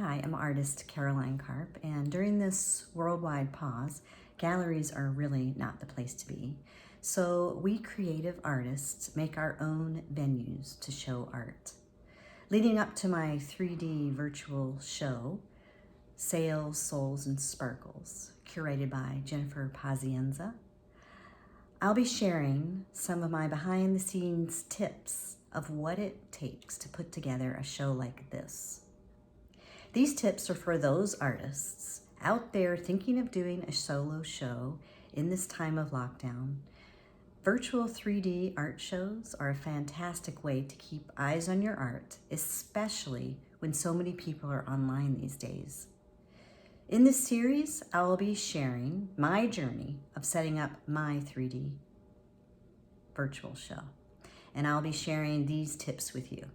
Hi, I'm artist Caroline Karp, and during this worldwide pause, galleries are really not the place to be. So we creative artists make our own venues to show art. Leading up to my 3D virtual show, Sales, Souls, and Sparkles, curated by Jennifer Pazienza, I'll be sharing some of my behind-the-scenes tips of what it takes to put together a show like this. These tips are for those artists out there thinking of doing a solo show in this time of lockdown. Virtual 3D art shows are a fantastic way to keep eyes on your art, especially when so many people are online these days. In this series, I will be sharing my journey of setting up my 3D virtual show. And I'll be sharing these tips with you,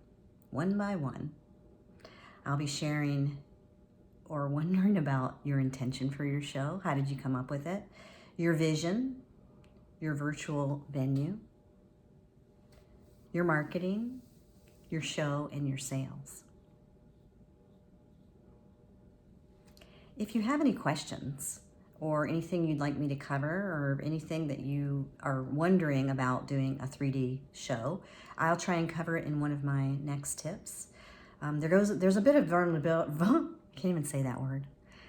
one by one. I'll be sharing or wondering about your intention for your show. How did you come up with it? Your vision, your virtual venue, your marketing, your show, and your sales. If you have any questions or anything you'd like me to cover or anything that you are wondering about doing a 3D show, I'll try and cover it in one of my next tips. There's a bit of vulnerability, I can't even say that word.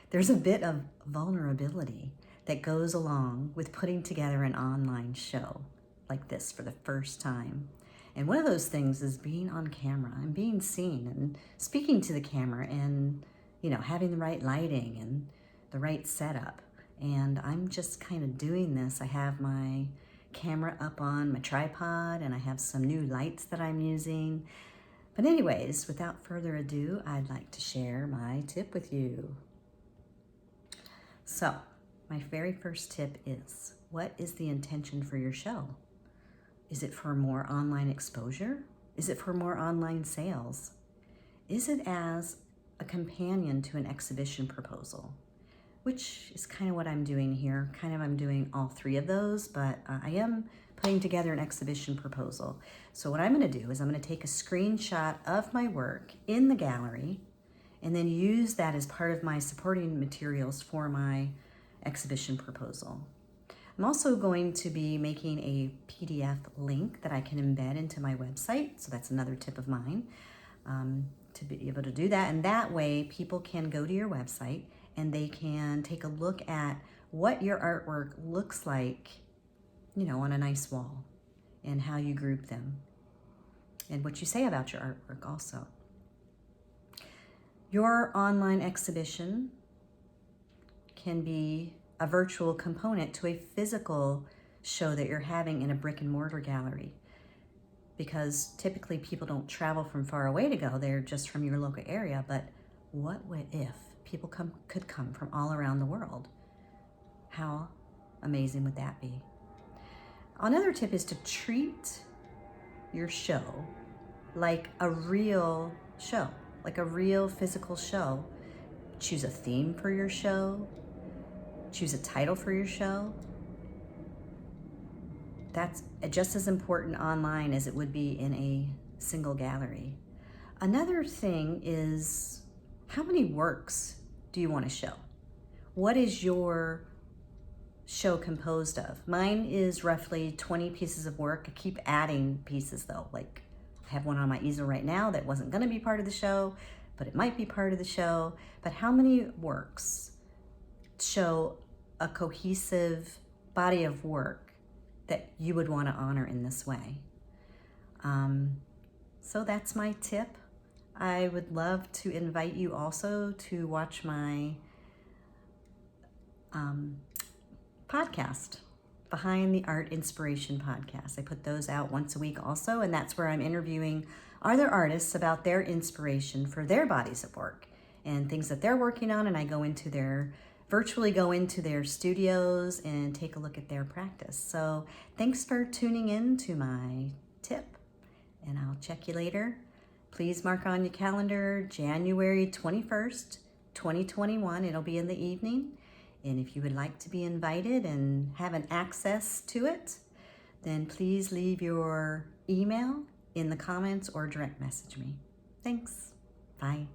There's a bit of vulnerability that goes along with putting together an online show like this for the first time. And one of those things is being on camera and being seen and speaking to the camera and, having the right lighting and the right setup. And I'm just kind of doing this. I have my camera up on my tripod and I have some new lights that I'm using. But anyways, without further ado, I'd like to share my tip with you. So, my very first tip is, what is the intention for your show? Is it for more online exposure? Is it for more online sales? Is it as a companion to an exhibition proposal? Which is kind of what I'm doing here. I'm doing all three of those, but I am putting together an exhibition proposal. So what I'm gonna do is I'm gonna take a screenshot of my work in the gallery and then use that as part of my supporting materials for my exhibition proposal. I'm also going to be making a PDF link that I can embed into my website. So that's another tip of mine, to be able to do that. And that way people can go to your website and they can take a look at what your artwork looks like, on a nice wall, and how you group them, and what you say about your artwork also. Your online exhibition can be a virtual component to a physical show that you're having in a brick and mortar gallery, because typically people don't travel from far away to go, they're just from your local area. But what if people could come from all around the world? How amazing would that be? Another tip is to treat your show like a real show, like a real physical show. Choose a theme for your show. Choose a title for your show. That's just as important online as it would be in a single gallery. Another thing is, how many works do you want to show? What is your show composed of? Mine is roughly 20 pieces of work. I keep adding pieces though. Like, I have one on my easel right now that wasn't going to be part of the show, but it might be part of the show. But how many works show a cohesive body of work that you would want to honor in this way? So that's my tip. I would love to invite you also to watch my podcast, Behind the Art Inspiration Podcast. I put those out once a week also, and that's where I'm interviewing other artists about their inspiration for their bodies of work and things that they're working on, and I virtually go into their studios and take a look at their practice. So thanks for tuning in to my tip, and I'll check you later. Please mark on your calendar January 21st, 2021. It'll be in the evening. And if you would like to be invited and have an access to it, then please leave your email in the comments or direct message me. Thanks. Bye.